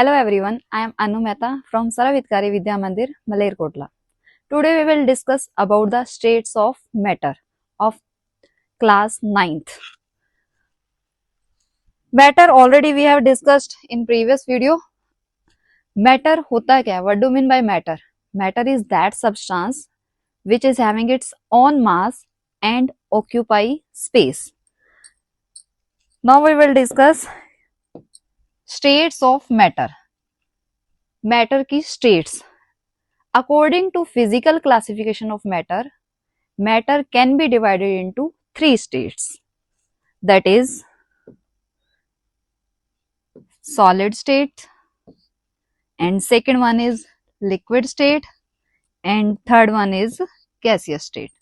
Hello everyone, I am Anu Mehta from Saravitkari Vidya Mandir, Malerkotla. Today we will discuss about the states of matter of class 9th. Matter already we have discussed in previous video. Matter होता क्या है? What do you mean by matter? Matter is that substance which is having its own mass and occupy space. Now we will discuss states of matter. Matter की states. According to physical classification of matter, matter can be divided into three states. That is solid state, and second one is liquid state, and third one is gaseous state.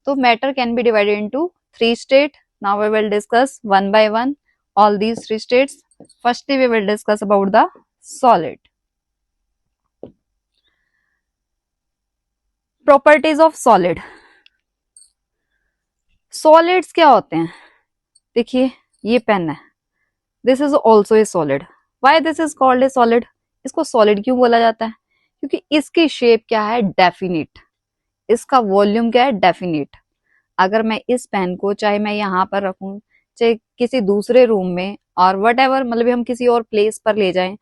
So matter can be divided into three states. Now we will discuss one by one all these three states. Firstly, we will discuss about the solid. Properties of solid. Solids क्या होते हैं? देखिए ये pen है. This is also a solid. Why this is called a solid? इसको solid क्यों बोला जाता है? क्योंकि इसकी शेप क्या है? डेफिनिट. इसका वॉल्यूम क्या है? डेफिनिट. अगर मैं इस पेन को चाहे मैं यहाँ पर रखूं, चाहे किसी दूसरे रूम में और वट एवर, मतलब हम किसी और प्लेस पर ले जाएं,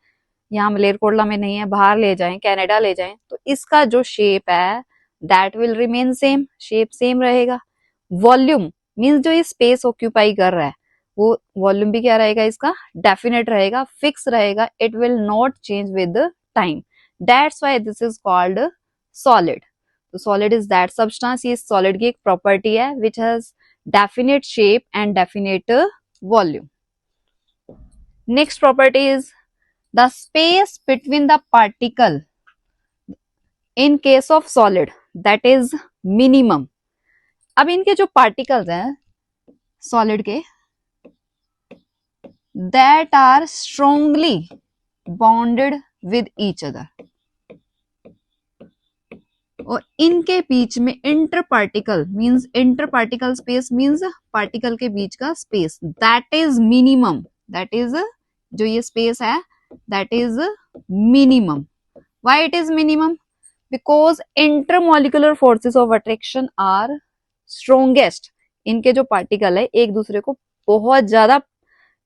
यहाँ मलेरकोटला में नहीं है, बाहर ले जाएं, कनाडा ले जाएं, तो इसका जो शेप है that will remain same. Shape same रहेगा. वॉल्यूम मीन्स जो ये स्पेस ऑक्यूपाई कर रहा है वो वॉल्यूम भी क्या रहेगा? इसका डेफिनेट रहेगा, फिक्स रहेगा. It will not change with time. That's why this is called solid. तो सॉलिड इज दैट सब्सटेंस. ये सॉलिड की एक प्रॉपर्टी है which has definite shape and definite volume. Next property is the space between the particle in case of solid that is minimum. अब इनके जो particles हैं solid के that are strongly bonded with each other, और इनके बीच में interparticle means interparticle space means particle के बीच का space, that is minimum. That is जो ये स्पेस है that is minimum. Why it is minimum? Because intermolecular forces of attraction are strongest. इनके जो पार्टिकल है एक दूसरे को बहुत ज्यादा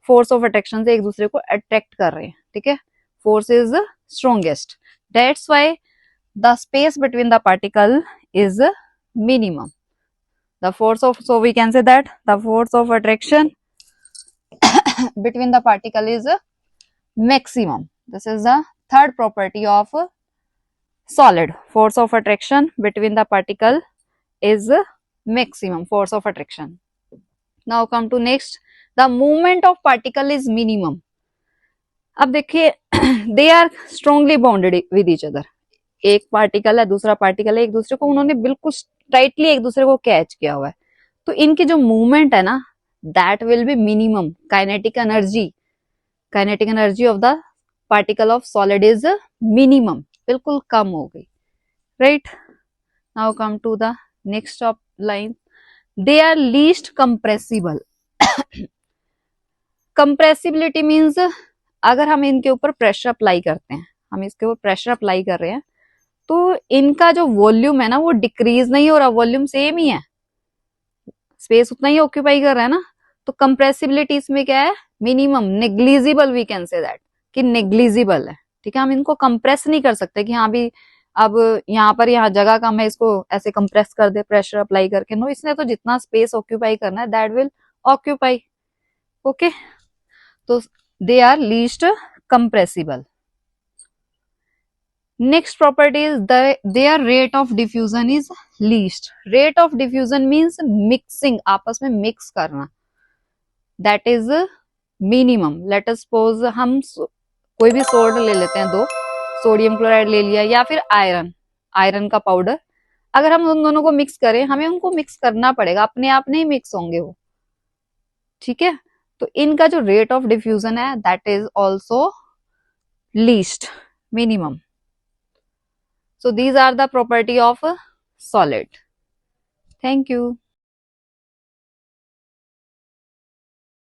फोर्स ऑफ अट्रैक्शन से एक दूसरे को अट्रैक्ट कर रहे हैं. ठीक है, force is strongest. That's why the space between the particle is minimum. The force of, so we can say that the force of attraction between the particle is maximum. This is the third property of solid. Force of attraction between the particle is maximum force of attraction. Now come to next, the movement of particle is minimum. अब देखिए they are strongly bonded with each other. एक particle है, दूसरा particle है, एक दूसरे को उन्होंने बिल्कुल टाइटली एक दूसरे को कैच किया हुआ है. तो इनकी जो मूवमेंट है ना that will be minimum. Kinetic energy of the particle of solid is minimum, बिल्कुल कम हो गई. Right. Now come to the next of line. They are least compressible. Compressibility means अगर हम इनके ऊपर प्रेशर अप्लाई करते हैं, हम इसके ऊपर प्रेशर अप्लाई कर रहे हैं तो इनका जो वॉल्यूम है ना वो डिक्रीज नहीं हो रहा, वॉल्यूम सेम ही है, स्पेस उतना ही ऑक्यूपाई कर रहा है ना. तो कंप्रेसिबिलिटी इसमें क्या है? Minimum. Negligible we can say that, कि नेग्लिजिबल है. ठीक है, हम इनको कंप्रेस नहीं कर सकते कि हाँ भी अब यहाँ पर यहाँ जगह कम है, इसको ऐसे कंप्रेस कर दे प्रेशर अप्लाई करके. नो, इसने तो जितना स्पेस ऑक्यूपाई करना है दैट विल ऑक्यूपाई. ओके, तो they are least compressible. Next property is their rate of diffusion is least. Rate of diffusion means mixing, आपस में मिक्स करना, that is minimum. Let us suppose हम कोई भी salt ले लेते हैं, 2 सोडियम क्लोराइड ले लिया या फिर आयरन का पाउडर. अगर हम उन दोनों को मिक्स करें, हमें उनको मिक्स करना पड़ेगा, अपने आप नहीं मिक्स होंगे वो. ठीक है, तो इनका जो रेट ऑफ डिफ्यूजन है that is also least, minimum. So these are the property of a solid. Thank you.